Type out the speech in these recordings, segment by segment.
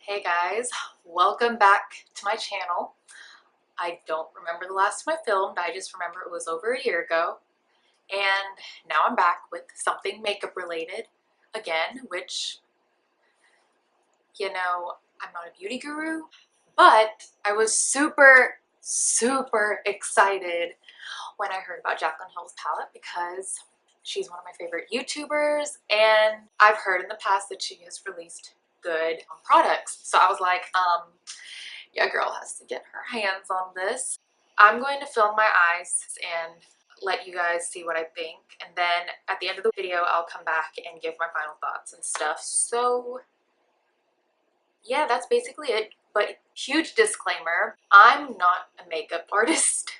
Hey guys, welcome back to my channel. I don't remember the last time I filmed, I just remember it was over a year ago. And now I'm back with something makeup related again, which, I'm not a beauty guru, but I was super excited when I heard about Jaclyn Hill's palette because she's one of my favorite YouTubers and I've heard in the past that she has released good products. So I was like, yeah, girl has to get her hands on this. I'm going to film my eyes and let you guys see what I think. And then at the end of the video, I'll come back and give my final thoughts and stuff. So yeah, that's basically it. But huge disclaimer, I'm not a makeup artist.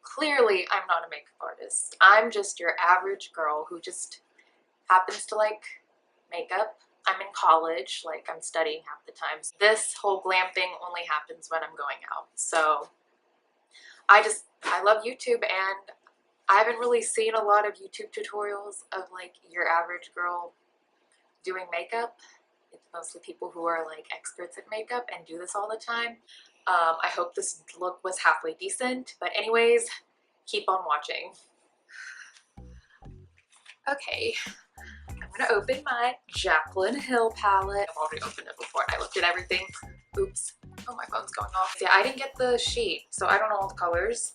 Clearly, I'm not a makeup artist. I'm just your average girl who just happens to like makeup. I'm in college, like I'm studying half the time. So this whole glam thing only happens when I'm going out. So I love YouTube and I haven't really seen a lot of YouTube tutorials of like your average girl doing makeup. It's mostly people who are like experts at makeup and do this all the time. I hope this look was halfway decent, but anyways, keep on watching. Okay, I'm gonna open my Jaclyn Hill palette. I've already opened it before and I looked at everything. Oops. Oh, my phone's going off. Yeah, I didn't get the sheet, so I don't know all the colors,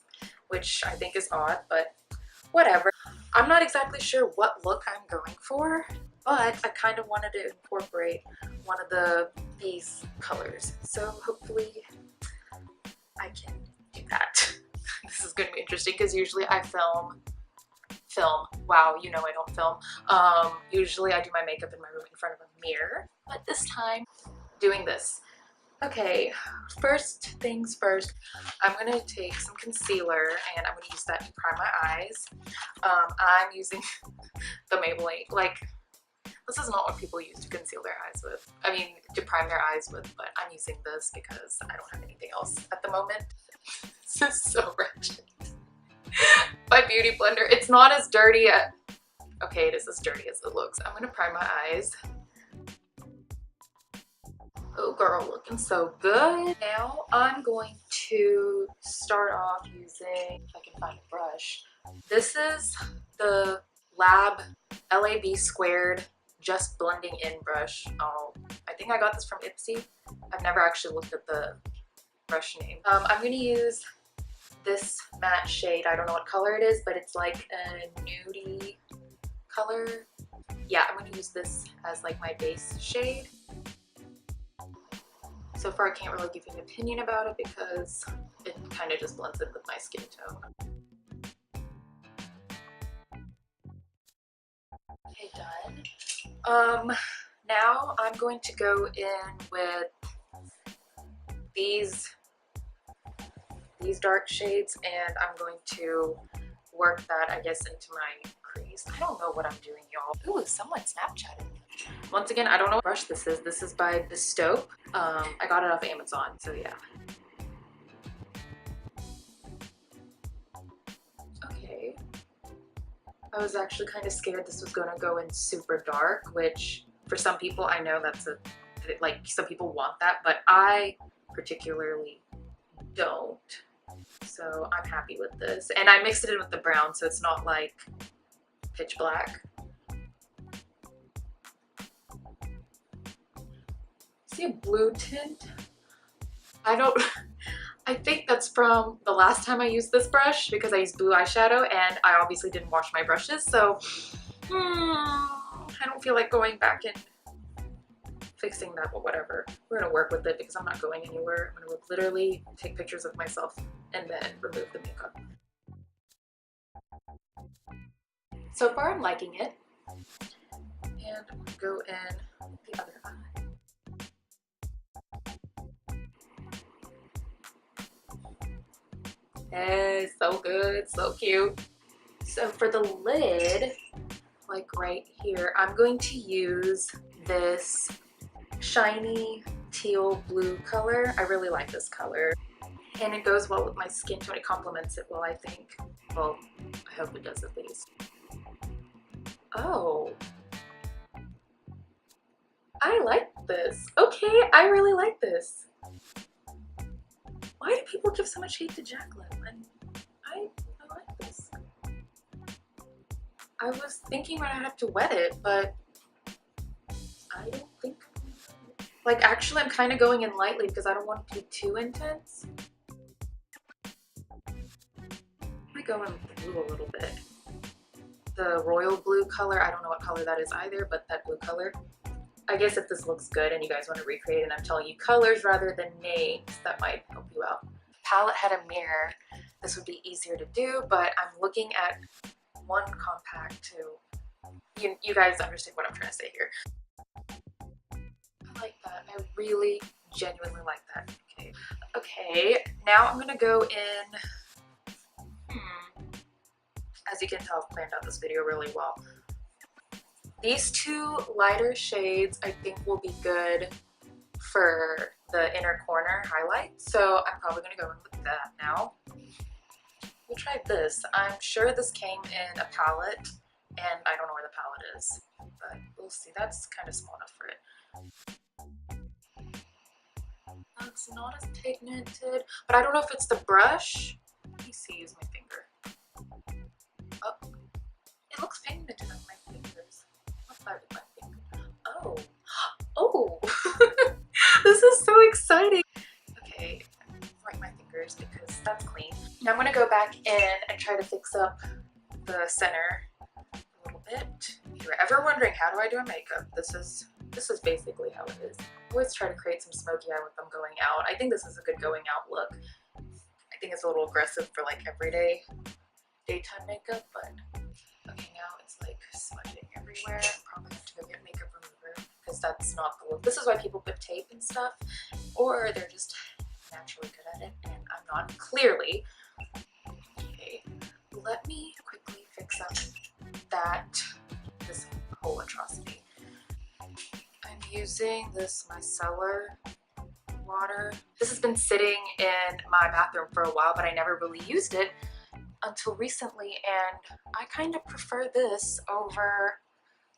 which I think is odd, but whatever. I'm not exactly sure what look I'm going for, but I kind of wanted to incorporate one of these colors. So hopefully I can do that. This is going to be interesting because usually I film. Wow, you know I don't film. Usually I do my makeup in my room in front of a mirror, but this time doing this. Okay, first things first, I'm going to take some concealer and I'm going to use that to prime my eyes. I'm using the Maybelline, like, this is not what people use to conceal their eyes with. I mean, to prime their eyes with, but I'm using this because I don't have anything else at the moment. This is so wretched. My beauty blender, it's not as dirty as, okay, it is as dirty as it looks. I'm going to prime my eyes. Oh girl, looking so good. Now I'm going to start off using, if I can find a brush. This is the LAB squared just blending in brush. Oh, I think I got this from Ipsy. I've never actually looked at the brush name. I'm gonna use this matte shade. I don't know what color it is, but it's like a nudie color. Yeah, I'm gonna use this as like my base shade. So far I can't really give you an opinion about it because it kind of just blends in with my skin tone. Okay, done. Now I'm going to go in with these dark shades and I'm going to work that, I guess, into my crease. I don't know what I'm doing, y'all. Ooh, someone Snapchatted. Once again, I don't know what brush this is. This is by Bestope. I got it off Amazon, so yeah. Okay. I was actually kind of scared this was going to go in super dark, which for some people, I know that's like some people want that, but I particularly don't. So I'm happy with this. And I mixed it in with the brown, so it's not like pitch black. See a blue tint? I think that's from the last time I used this brush because I used blue eyeshadow and I obviously didn't wash my brushes, so I don't feel like going back and fixing that, but whatever. We're gonna work with it because I'm not going anywhere. I'm gonna literally take pictures of myself and then remove the makeup. So far I'm liking it. And I'm gonna go in the other eye. Hey, so good, so cute. So for the lid, like right here, I'm going to use this shiny teal blue color. I really like this color. And it goes well with my skin tone. It complements it well, I think. Well, I hope it does at least. Oh. I like this. Okay, I really like this. Why do people give so much hate to Jaclyn? And I like this. I was thinking I'd have to wet it, but I don't think. Like, actually, I'm kind of going in lightly because I don't want it to be too intense. I go in blue a little bit. The royal blue color, I don't know what color that is either, but that blue color. I guess if this looks good and you guys want to recreate it and I'm telling you colors rather than names, that might help you out. Palette had a mirror. This would be easier to do, but I'm looking at one compact too. You guys understand what I'm trying to say here. I like that. I really genuinely like that. Okay. Okay, now I'm gonna go in. As you can tell, I've planned out this video really well. These two lighter shades I think will be good for the inner corner highlight, so I'm probably gonna go in with that now. We'll try this. I'm sure this came in a palette, and I don't know where the palette is, but we'll see. That's kind of small enough for it. That's not as pigmented, but I don't know if it's the brush. Let me see, use my finger. Oh, it looks pigmented on my fingers. What's that with my finger? Oh, oh, this is so exciting. Okay, right my fingers because that's clean. Now I'm gonna go back in and try to fix up the center a little bit. If you're ever wondering how do I do a makeup, this is basically how it is. I always try to create some smoky eye with them going out. I think this is a good going out look. I think it's a little aggressive for like everyday daytime makeup, but okay, now it's like smudging everywhere. I probably have to go get makeup remover because that's not the look. This is why people put tape and stuff, or they're just naturally good at it, and I'm not, clearly. Okay, let me quickly fix up this whole atrocity. I'm using this micellar water. This has been sitting in my bathroom for a while, but I never really used it until recently, and I kind of prefer this over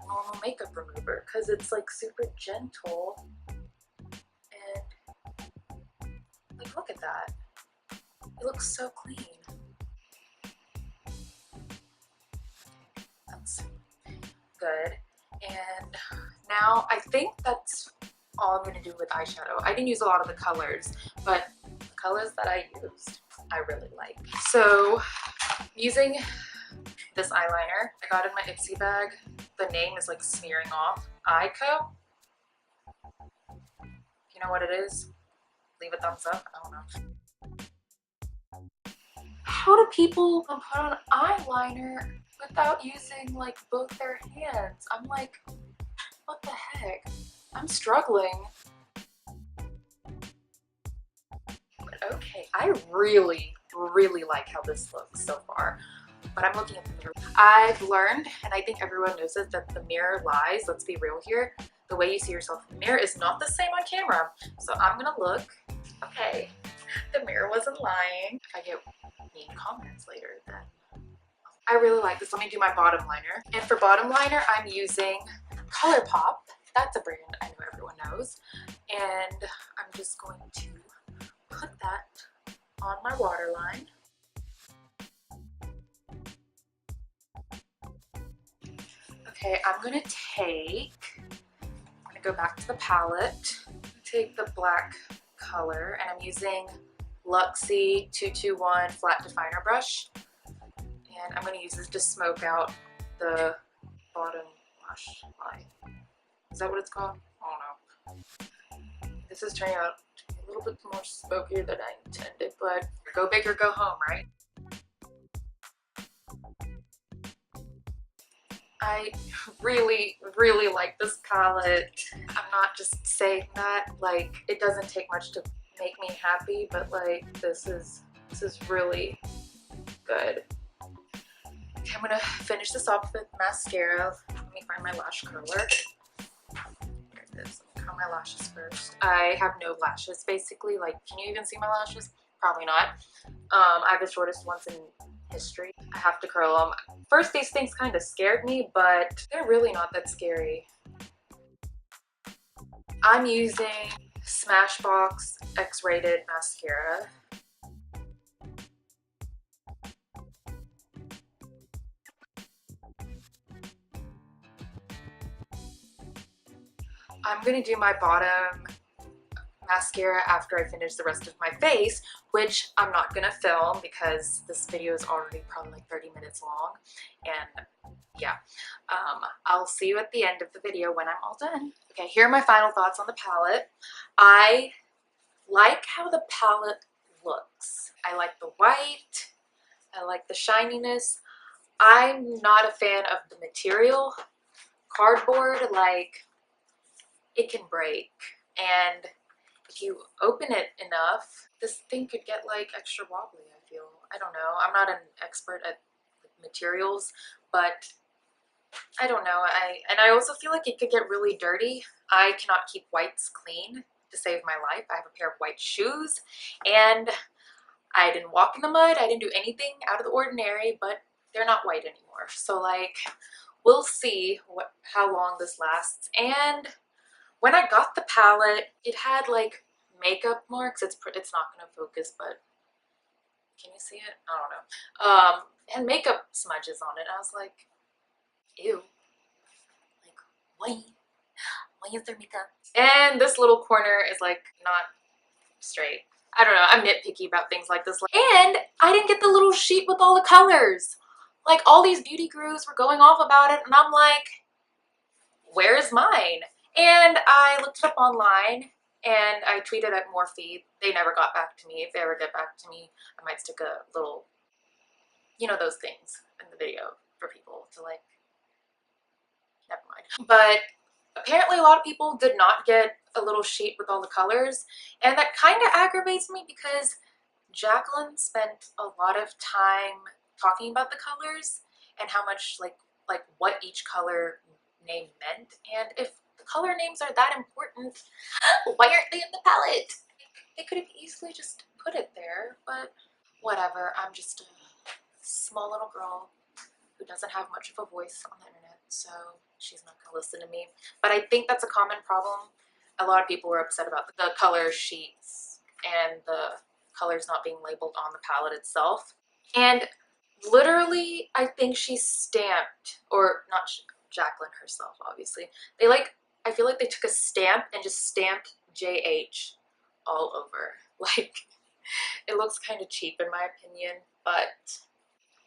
normal makeup remover because it's like super gentle, and like look at that, it looks so clean. That's good. And now I think that's all I'm going to do with eyeshadow. I didn't use a lot of the colors, but the colors that I used I really like. So using this eyeliner I got in my Ipsy bag. The name is like smearing off. Ico. You know what it is? Leave a thumbs up. I don't know. How do people put on eyeliner without using like both their hands? I'm like, what the heck? I'm struggling. But okay, I really like how this looks so far. But I'm looking at the mirror. I've learned, and I think everyone knows it, that the mirror lies. Let's be real here. The way you see yourself in the mirror is not the same on camera. So I'm gonna look. Okay, the mirror wasn't lying. If I get mean comments later, then I really like this. Let me do my bottom liner. And for bottom liner, I'm using ColourPop. That's a brand I know everyone knows. And I'm just going to put that on my waterline. Okay, I'm gonna go back to the palette, take the black color, and I'm using Luxie 221 flat definer brush. And I'm gonna use this to smoke out the bottom lash line. Is that what it's called? I don't know. This is turning out to be a little bit more smokier than I intended, but go big or go home, right? I really like this palette. I'm not just saying that, like, it doesn't take much to make me happy, but like this is really good. Okay, I'm gonna finish this off with mascara. Let me find my lash curler. Here it is. Let me curl my lashes first. I have no lashes basically. Like, can you even see my lashes? Probably not. I have the shortest ones in history. I have to curl them. First, these things kind of scared me, but they're really not that scary. I'm using Smashbox X-Rated mascara. I'm gonna do my bottom mascara after I finish the rest of my face, which I'm not gonna film because this video is already probably like 30 minutes long. And yeah, I'll see you at the end of the video when I'm all done. Okay, here are my final thoughts on the palette. I like how the palette looks. I like the white, I like the shininess. I'm not a fan of the material. Cardboard, like, it can break, and if you open it enough, this thing could get like extra wobbly, I feel. I don't know. I'm not an expert at materials, but I don't know. I also feel like it could get really dirty. I cannot keep whites clean to save my life. I have a pair of white shoes, and I didn't walk in the mud. I didn't do anything out of the ordinary, but they're not white anymore. So like, we'll see how long this lasts. And when I got the palette, it had like makeup marks. It's not gonna focus, but can you see it? I don't know. And makeup smudges on it. I was like, ew. Like, why is there makeup? And this little corner is like not straight. I don't know. I'm nitpicky about things like this. And I didn't get the little sheet with all the colors. Like, all these beauty gurus were going off about it, and I'm like, where's mine? And I looked it up online, and I tweeted at Morphe. They never got back to me. If they ever get back to me, I might stick a little, you know, those things in the video for people to like, never mind. But apparently a lot of people did not get a little sheet with all the colors, and that kind of aggravates me because Jaclyn spent a lot of time talking about the colors and how much like what each color name meant. And if the color names are that important, why aren't they in the palette? They could have easily just put it there, but whatever. I'm just a small little girl who doesn't have much of a voice on the internet, so she's not gonna listen to me. But I think that's a common problem. A lot of people were upset about the color sheets and the colors not being labeled on the palette itself. And literally, I think she stamped, or not Jaclyn herself, obviously. They like, I feel like they took a stamp and just stamped JH all over. Like, it looks kind of cheap in my opinion, but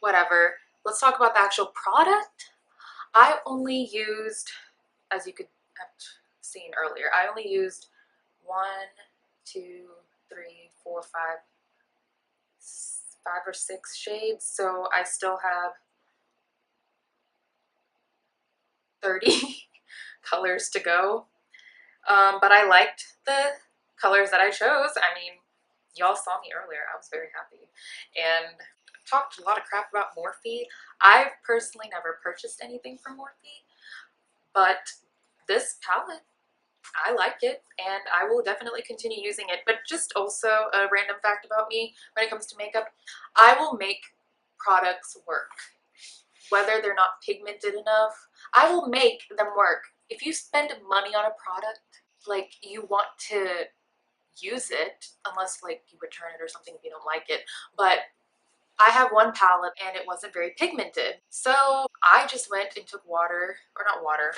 whatever. Let's talk about the actual product. I only used, as you could have seen earlier, I only used 1, 2, 3, 4, 5 or 6 shades, so I still have 30 colors to go. But I liked the colors that I chose. I mean, y'all saw me earlier. I was very happy. And talked a lot of crap about Morphe. I've personally never purchased anything from Morphe, but this palette, I like it, and I will definitely continue using it. But just also a random fact about me when it comes to makeup, I will make products work. Whether they're not pigmented enough, I will make them work. If you spend money on a product, like, you want to use it, unless like you return it or something if you don't like it. But I have one palette and it wasn't very pigmented, so I just went and took water, or not water,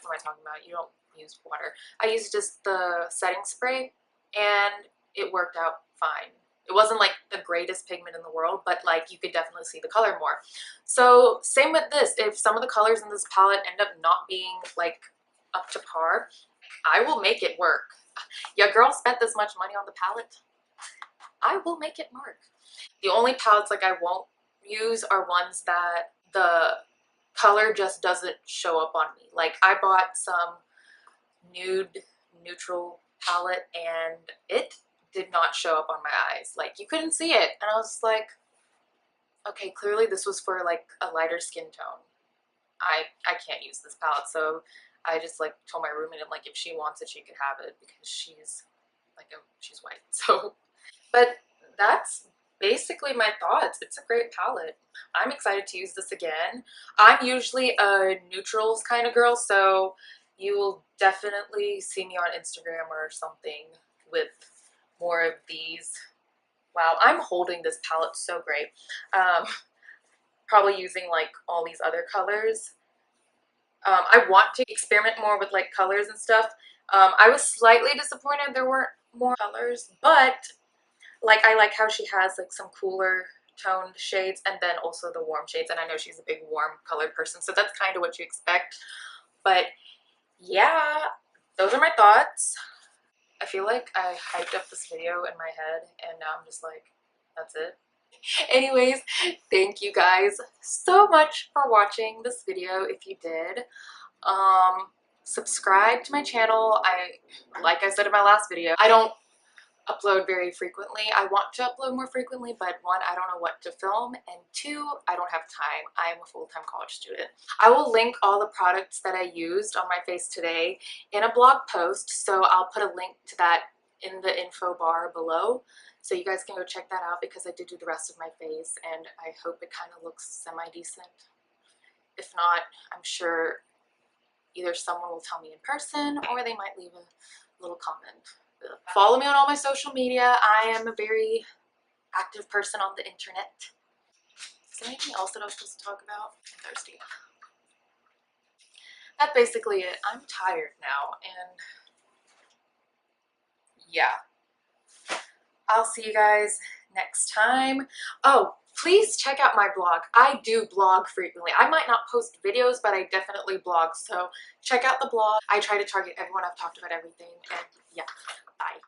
what am I talking about? You don't use water. I used just the setting spray and it worked out fine. It wasn't like the greatest pigment in the world, but like, you could definitely see the color more. So same with this. If some of the colors in this palette end up not being like up to par, I will make it work. Your girl spent this much money on the palette, I will make it work. The only palettes like I won't use are ones that the color just doesn't show up on me. Like, I bought some nude neutral palette and it did not show up on my eyes. Like, you couldn't see it, and I was like, okay, clearly this was for like a lighter skin tone. I can't use this palette, so I just like told my roommate, I'm like, if she wants it, she could have it, because she's like, she's white. So, but that's basically my thoughts. It's a great palette. I'm excited to use this again. I'm usually a neutrals kind of girl, so you will definitely see me on Instagram or something with more of these. Wow, I'm holding this palette so great. Probably using like all these other colors. I want to experiment more with like colors and stuff. I was slightly disappointed there weren't more colors, but like I like how she has like some cooler toned shades and then also the warm shades, and I know she's a big warm colored person, so that's kind of what you expect. But yeah, those are my thoughts. I feel like I hyped up this video in my head and now I'm just like, that's it. Anyways, thank you guys so much for watching this video if you did. Subscribe to my channel. Like I said in my last video, I don't upload very frequently. I want to upload more frequently, but one, I don't know what to film, and two, I don't have time. I am a full-time college student. I will link all the products that I used on my face today in a blog post, so I'll put a link to that in the info bar below, so you guys can go check that out because I did do the rest of my face, and I hope it kind of looks semi-decent. If not, I'm sure either someone will tell me in person or they might leave a little comment. Follow me on all my social media. I am a very active person on the internet. Is there anything else that I was supposed to talk about? I'm thirsty. That's basically it. I'm tired now, and yeah. I'll see you guys next time. Oh, please check out my blog. I do blog frequently. I might not post videos, but I definitely blog. So check out the blog. I try to target everyone. I've talked about everything. And yeah, bye.